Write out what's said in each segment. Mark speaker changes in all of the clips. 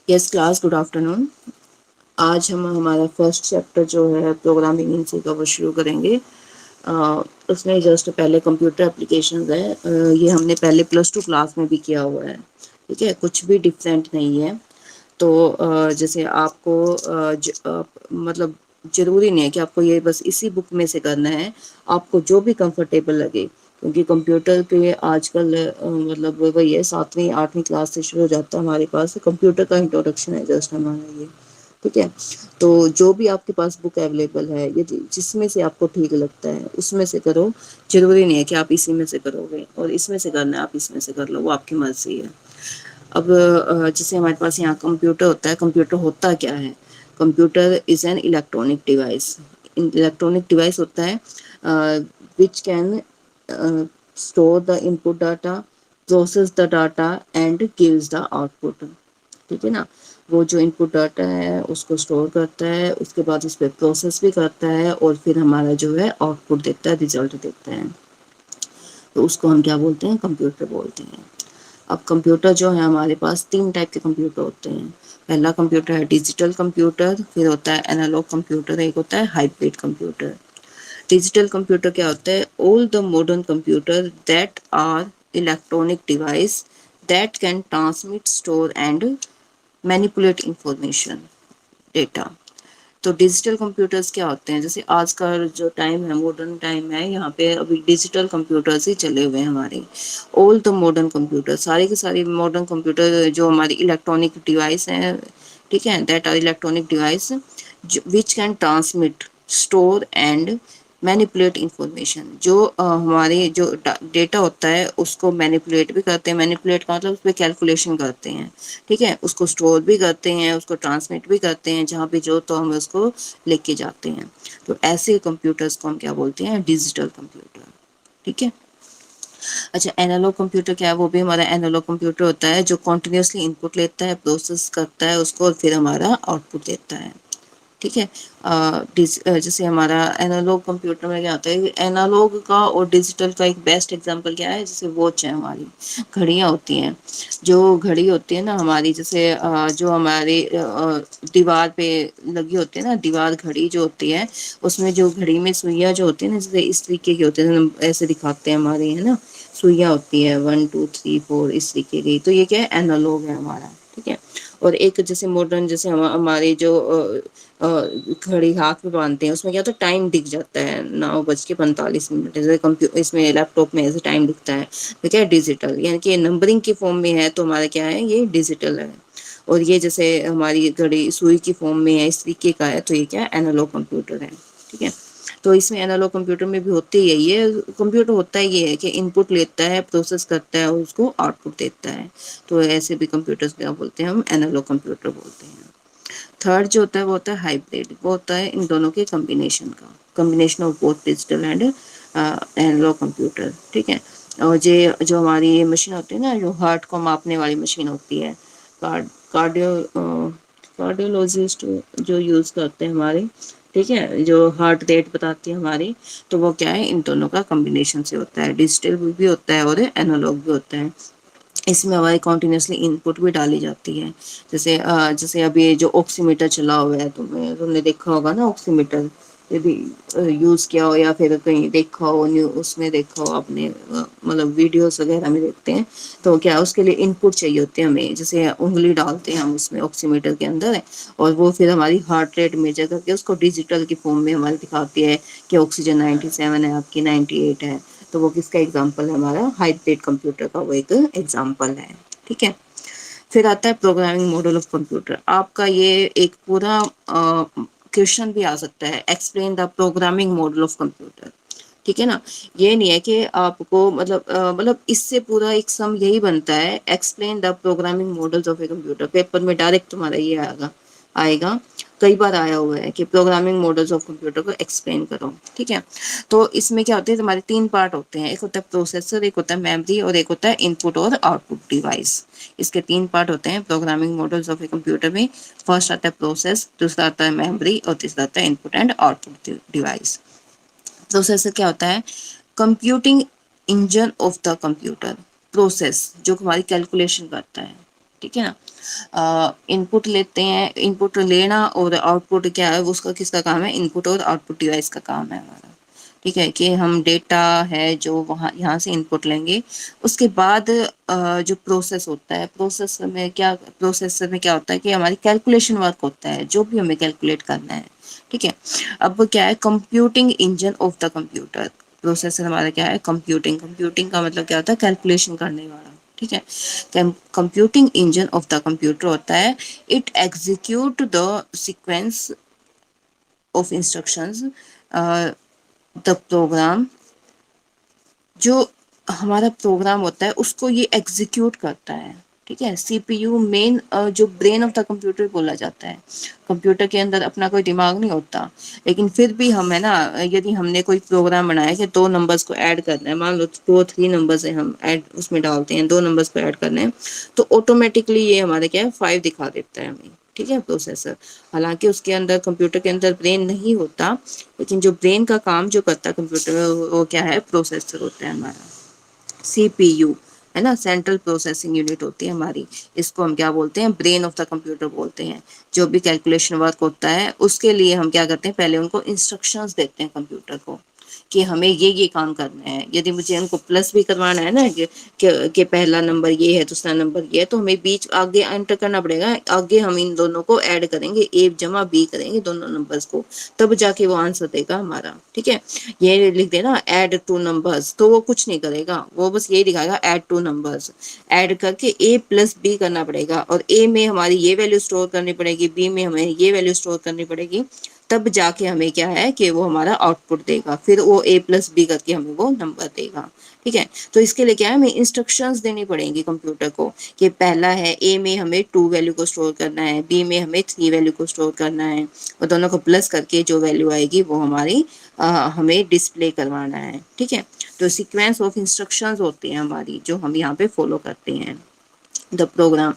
Speaker 1: Yes class, good afternoon. आज हम हमारा फर्स्ट चैप्टर जो है प्रोग्रामिंग इनसे कवर शुरू करेंगे। उसमें जस्ट पहले कंप्यूटर एप्लीकेशंस है। ये हमने पहले +2 क्लास में भी किया हुआ है, ठीक है, कुछ भी डिफरेंट नहीं है। तो जैसे आपको मतलब ज़रूरी नहीं है कि आपको ये बस इसी बुक में से करना है, आपको जो भी कंफर्टेबल लगे, क्योंकि कंप्यूटर के आजकल मतलब वही है, 7वीं 8वीं क्लास से शुरू हो जाता है हमारे पास कंप्यूटर का इंट्रोडक्शन है जस्ट हमारा ये, ठीक है। तो जो भी आपके पास बुक अवेलेबल है, यदि जिसमें से आपको ठीक लगता है उसमें से करो। ज़रूरी नहीं है कि आप इसी में से करोगे और इसमें से करना है आप इसमें से कर लो, वो आपकी मर्जी है। अब जैसे हमारे पास यहाँ कंप्यूटर होता है, कंप्यूटर होता क्या है? Computer is an electronic device. Electronic device होता है which can store the input data, process the data and gives the output, ठीक है ना। वो जो इनपुट डाटा है उसको स्टोर करता है, उसके बाद उस पर प्रोसेस भी करता है और फिर हमारा जो है आउटपुट देता है, रिजल्ट देता है। तो उसको हम क्या बोलते हैं? कंप्यूटर बोलते हैं। अब कंप्यूटर जो है हमारे पास 3 टाइप के कंप्यूटर होते हैं। पहला कंप्यूटर है डिजिटल कंप्यूटर, फिर होता है एनालॉग कंप्यूटर, एक होता है हाइब्रिड कंप्यूटर। डिजिटल कंप्यूटर क्या होता है? All the modern computer that are electronic device that can transmit, store and manipulate information, data. तो डिजिटल कंप्यूटर्स क्या होते हैं? जैसे आज का जो टाइम है, मॉडर्न टाइम है, यहाँ पे अभी डिजिटल कंप्यूटर्स ही चले हुए हैं हमारे। ऑल द मॉडर्न कंप्यूटर, सारे के सारे मॉडर्न कंप्यूटर जो हमारी इलेक्ट्रॉनिक डिवाइस हैं, ठीक है, that are electronic device which can transmit, store and manipulate information. जो हमारे जो डेटा होता है उसको मैनिपुलेट भी करते हैं। मैनिपुलेट का मतलब उस पर कैलकुलेशन करते हैं, ठीक है, उसको स्टोर भी करते हैं, उसको ट्रांसमिट भी करते हैं, जहाँ पे जो तो हम उसको लेके जाते हैं। तो ऐसे कंप्यूटर्स को हम क्या बोलते हैं? डिजिटल कंप्यूटर, ठीक है। अच्छा, एनालॉग कंप्यूटर क्या है? वो भी हमारा एनालॉग कंप्यूटर होता है जो कॉन्टिन्यूसली इनपुट लेता है, प्रोसेस करता है उसको और फिर हमारा आउटपुट देता है, ठीक है। जैसे हमारा एनालॉग कंप्यूटर में क्या होता है, एनालॉग का और डिजिटल का एक बेस्ट एग्जांपल क्या है? जैसे वॉच है हमारी, घड़ियां होती हैं। जो घड़ी होती है ना हमारी, जैसे जो हमारे दीवार पे लगी होती है ना, दीवार घड़ी जो होती है, उसमें जो घड़ी में सुइयां जो होती है ना, जैसे इस तरीके की होती है, ऐसे दिखाते हैं हमारे, है ना, सुइयां होती है 1 2 3 4 इस तरीके की। तो ये क्या है? एनालॉग है हमारा, ठीक है। और एक जैसे मॉडर्न, जैसे हमारे जो घड़ी हाथ में बांधते हैं, उसमें क्या होता है? टाइम दिख जाता है 9:45, जैसे कंप्यूटर इसमें लैपटॉप में ऐसे टाइम दिखता है। तो क्या है? डिजिटल, यानी कि नंबरिंग की फॉर्म में है, तो हमारा क्या है? ये डिजिटल है। और ये जैसे हमारी घड़ी सुई की फॉर्म में है, इस तरीके का है, तो ये क्या है? एनालॉग कंप्यूटर है, ठीक है। तो इसमें एनालॉग कंप्यूटर में भी होते ही है ये। कंप्यूटर होता ही ये है कि इनपुट लेता है, प्रोसेस करता है और उसको आउटपुट देता है। तो ऐसे भी कंप्यूटर्स क्या बोलते हैं? हम एनालॉग कंप्यूटर बोलते हैं। थर्ड जो होता है वो होता है हाइब्रिड। वो होता है इन दोनों के कॉम्बिनेशन का, combination of both digital and analogue computer, ठीक है। और ये जो हमारी ये मशीन होती है ना, जो हार्ट को मापने वाली मशीन होती है, कार्डियो कार्डियोलॉजिस्ट जो यूज़ करते हैं हमारे, ठीक है, जो हार्ट रेट बताती है हमारी, तो वो क्या है? इन दोनों का कॉम्बिनेशन से होता है। डिजिटल भी होता है और एनालॉग भी होता है। इसमें हमारी कॉन्टिन्यूसली इनपुट भी डाली जाती है। जैसे अभी जो ऑक्सीमीटर चला हुआ है, तुमने देखा होगा ना ऑक्सीमीटर, यदि यूज़ किया हो या फिर कहीं देखा हो, न्यू उसमें देखा हो आपने, मतलब वीडियोस वगैरह में देखते हैं। तो क्या उसके लिए इनपुट चाहिए होते हैं हमें, जैसे उंगली डालते हैं हम उसमें ऑक्सीमीटर के अंदर, और वो फिर हमारी हार्ट रेट मेजर करके उसको डिजिटल की फॉर्म में हमारी दिखाती है कि ऑक्सीजन 97 है, आपकी 98 है। तो वो किसका एग्जाम्पल है? हमारा हाइब्रिड कंप्यूटर का वो एक एग्जाम्पल है, ठीक है। फिर आता है प्रोग्रामिंग मॉडल ऑफ कंप्यूटर। आपका ये एक पूरा क्वेश्चन भी आ सकता है, explain the programming model of computer, ठीक है ना। ये नहीं है कि आपको मतलब इससे पूरा एक सम यही बनता है, explain the programming models of a computer. Paper में डायरेक्ट तुम्हारा ये आएगा आएगा कई बार आया हुआ है कि प्रोग्रामिंग मॉडल्स ऑफ कंप्यूटर को एक्सप्लेन करो, ठीक है। तो इसमें क्या होते हैं? तुम्हारे 3 पार्ट होते हैं, एक होता है प्रोसेसर, एक होता है मेमोरी और एक होता है इनपुट और आउटपुट डिवाइस। इसके 3 पार्ट होते हैं programming models of a computer में। फर्स्ट आता है प्रोसेस, दूसरा आता है मेमोरी और तीसरा आता है input and output device. Processor क्या होता है? Computing engine of the computer. Process जो हमारी कैलकुलेशन करता है, ठीक है ना। इनपुट लेते हैं, इनपुट लेना और आउटपुट क्या है, उसका किसका काम है, इनपुट और आउटपुट डिवाइस का काम है हमारा। ठीक है कि हम डेटा है जो वहाँ यहाँ से इनपुट लेंगे, उसके बाद जो प्रोसेस होता है, प्रोसेसर में क्या होता है कि हमारी कैलकुलेशन वर्क होता है, जो भी हमें कैलकुलेट करना है। ठीक है, अब क्या है, computing engine of the computer. Processor हमारा क्या है, कंप्यूटिंग, कंप्यूटिंग का मतलब क्या होता है, कैलकुलेशन करने वाला। ठीक है, computing engine of the computer होता है, it execute the sequence of instructions, the program, जो हमारा प्रोग्राम होता है उसको ये एग्जीक्यूट करता है। ठीक है, सीपीयू मेन जो ब्रेन ऑफ द कंप्यूटर बोला जाता है। कंप्यूटर के अंदर अपना कोई दिमाग नहीं होता, लेकिन फिर भी हम है ना, यदि हमने कोई प्रोग्राम बनाया कि दो नंबर्स को ऐड करना है, मान लो दो थ्री नंबर्स है, हम ऐड उसमें डालते हैं, दो नंबर्स को ऐड करना है, तो ऑटोमेटिकली ये हमारे क्या है, 5 दिखा देता है हमें। ठीक है, प्रोसेसर, हालांकि उसके अंदर, कंप्यूटर के अंदर ब्रेन नहीं होता, लेकिन जो ब्रेन का काम जो करता है कंप्यूटर में, वो क्या है, प्रोसेसर होता है हमारा, सीपीयू, है ना, सेंट्रल प्रोसेसिंग यूनिट होती है हमारी। इसको हम क्या बोलते हैं, ब्रेन ऑफ द कंप्यूटर बोलते हैं। जो भी कैलकुलेशन वर्क होता है उसके लिए हम क्या करते हैं, पहले उनको इंस्ट्रक्शंस देते हैं कंप्यूटर को कि हमें ये काम करना है। यदि मुझे उनको प्लस भी करवाना है ना कि पहला नंबर ये है, दूसरा नंबर ये है, तो हमें बीच आगे एंटर करना पड़ेगा, आगे हम इन दोनों को ऐड करेंगे, ए जमा बी करेंगे दोनों नंबर्स को, तब जाके वो आंसर देगा हमारा। ठीक है, ये लिख देना ऐड टू नंबर्स, तो वो कुछ नहीं करेगा, वो बस ये दिखाएगा ऐड टू नंबर्स। ऐड करके ए प्लस बी करना पड़ेगा, और ए में हमारी ये वैल्यू स्टोर करनी पड़ेगी, बी में हमें ये वैल्यू स्टोर करनी पड़ेगी, तब जाके हमें क्या है कि वो हमारा आउटपुट देगा, फिर वो ए प्लस बी करके हमें वो नंबर देगा। ठीक है, तो इसके लिए क्या है, हमें इंस्ट्रक्शंस देनी पड़ेंगी कंप्यूटर को कि पहला है, ए में हमें 2 वैल्यू को स्टोर करना है, बी में हमें 3 वैल्यू को स्टोर करना है, और दोनों को प्लस करके जो वैल्यू आएगी वो हमारी हमें डिस्प्ले करवाना है। ठीक है, तो सीक्वेंस ऑफ इंस्ट्रक्शंस होती है हमारी, जो हम यहाँ पे फॉलो करते हैं। द प्रोग्राम,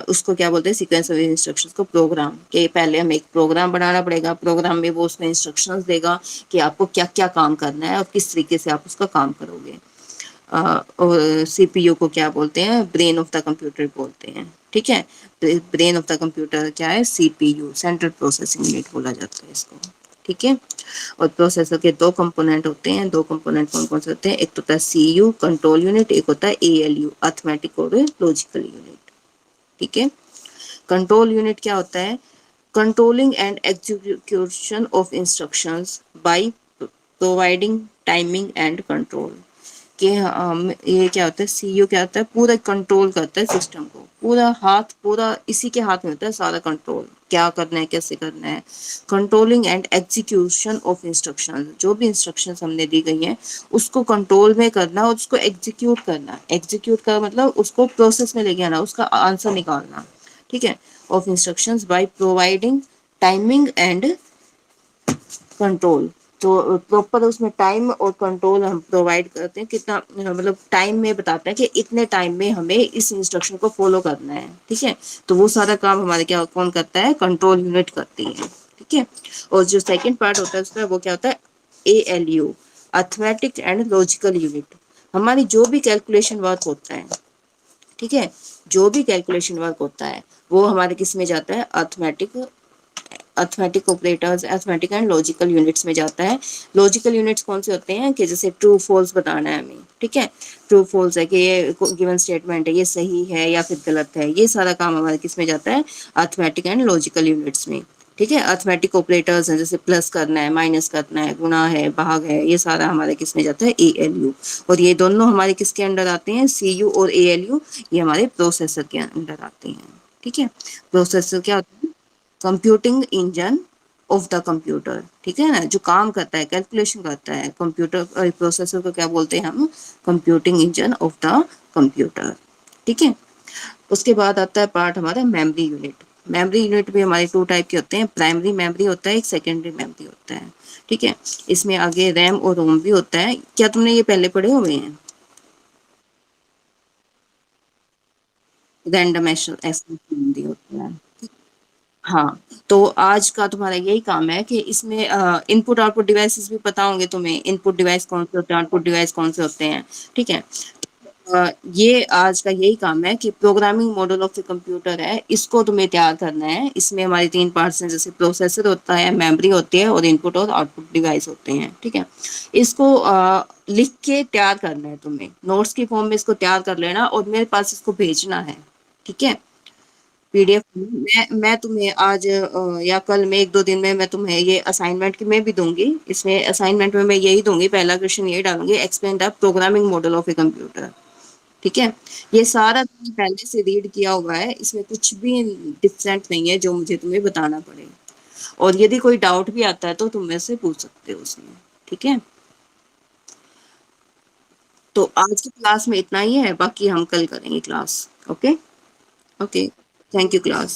Speaker 1: उसको क्या बोलते हैं, सीक्वेंस ऑफ इंस्ट्रक्शंस को प्रोग्राम, के पहले हमें एक प्रोग्राम बनाना पड़ेगा, प्रोग्राम में वो उसमें इंस्ट्रक्शंस देगा कि आपको क्या क्या काम करना है और किस तरीके से आप उसका काम करोगे। और सीपीयू को क्या बोलते हैं, ब्रेन ऑफ द कंप्यूटर बोलते हैं। ठीक है, ब्रेन ऑफ द कंप्यूटर क्या है, सीपीयू, सेंट्रल प्रोसेसिंग यूनिट बोला जाता है इसको। ठीक है, और प्रोसेसर के दो कंपोनेंट होते हैं, दो कंपोनेंट कौन कौन से होते हैं, एक तो होता है सीयू कंट्रोल यूनिट, एक होता है एएलयू अर्थमेटिक और लॉजिकल यूनिट। ठीक है, कंट्रोल यूनिट क्या होता है, controlling and execution of instructions by providing timing and control. कि ये क्या होता है, सीईओ क्या होता है, पूरा कंट्रोल करता है सिस्टम को, पूरा हाथ, पूरा इसी के हाथ में होता है सारा कंट्रोल, क्या करना है कैसे करना है। Controlling and execution of instruction, जो भी इंस्ट्रक्शन हमने दी गई हैं उसको कंट्रोल में करना और उसको एग्जीक्यूट करना। एग्जीक्यूट का मतलब उसको प्रोसेस में लेके आना, उसका आंसर निकालना। ठीक है, of instructions by providing timing and control, तो प्रॉपर उसमें टाइम और कंट्रोल हम प्रोवाइड करते हैं, कितना मतलब टाइम में बताते हैं कि इतने टाइम में हमें इस इंस्ट्रक्शन को फॉलो करना है। ठीक है, तो वो सारा काम हमारे क्या कौन करता है, कंट्रोल यूनिट करती है। ठीक है, और जो सेकंड पार्ट होता है उसका, वो क्या होता है, ALU arithmetic and logical unit. हमारी जो भी कैलकुलेशन वर्क होता है, ठीक है, जो भी कैलकुलेशन वर्क होता है वो हमारे किस में जाता है, arithmetic operators, arithmetic and logical units में जाता है। लॉजिकल यूनिट्स कौन से होते हैं कि जैसे ट्रू फॉल्स बताना है हमें। ठीक है, ट्रू फॉल्स है कि ये गिवन स्टेटमेंट है, ये सही है या फिर गलत है, ये सारा काम हमारे किस में जाता है, अर्थमेटिक एंड लॉजिकल यूनिट्स में। ठीक है, अर्थमेटिक ऑपरेटर्स हैं, जैसे प्लस करना है, माइनस करना है, गुणा है, भाग है, ये सारा हमारे किस में जाता है, एएलयू। और ये दोनों हमारे किसके अंडर आते हैं, सीयू और एएलयू, ये हमारे प्रोसेसर के अंडर आते हैं। ठीक है, प्रोसेसर क्या होता है, computing engine of the computer. ठीक है ना, जो काम करता है, कैलकुलेशन करता है, कंप्यूटर प्रोसेसर को क्या बोलते हैं हम, computing engine of the computer. ठीक है, उसके बाद आता है पार्ट हमारा मेमोरी यूनिट। मेमोरी यूनिट भी हमारे 2 टाइप के होते हैं, प्राइमरी मेमोरी होता है, एक सेकेंडरी मेमोरी होता है। ठीक है, इसमें आगे रैम और रोम भी होता है। क्या तुमने ये पहले पढ़े हुए हैं, रैंडम एक्सेस मेमोरी होता है। हाँ, तो आज का तुम्हारा यही काम है कि इसमें इनपुट आउटपुट डिवाइसेस भी पता होंगे तुम्हें, इनपुट डिवाइस कौन से होते हैं, आउटपुट डिवाइस कौन से होते हैं। ठीक है, ये आज का यही काम है कि programming model of the computer है, इसको तुम्हें तैयार करना है। इसमें हमारे 3 पार्ट्स हैं, जैसे प्रोसेसर होता है, मेमोरी होती है और इनपुट और आउटपुट डिवाइस होते हैं, ठीक है? इसको लिख के तैयार करना है तुम्हें, नोट्स की फॉर्म में इसको तैयार कर लेना और मेरे पास इसको भेजना है, ठीक है? पीडीएफ मैं तुम्हें आज या कल में 1-2 दिन में मैं तुम्हें ये असाइनमेंट की मैं भी दूंगी। इसमें असाइनमेंट में मैं यही दूंगी, पहला क्वेश्चन यही डालूंगी, explain the programming model of a computer, ठीक है? ये सारा तुमने पहले से रीड किया हुआ है, इसमें कुछ भी डिफरेंट नहीं है जो मुझे तुम्हें बताना पड़े। और यदि कोई डाउट भी आता है तो तुम मेरे से पूछ सकते हो उसमें, ठीक है? तो आज की क्लास में इतना ही है, बाकी हम कल करेंगे class. Okay. Okay. Thank you class.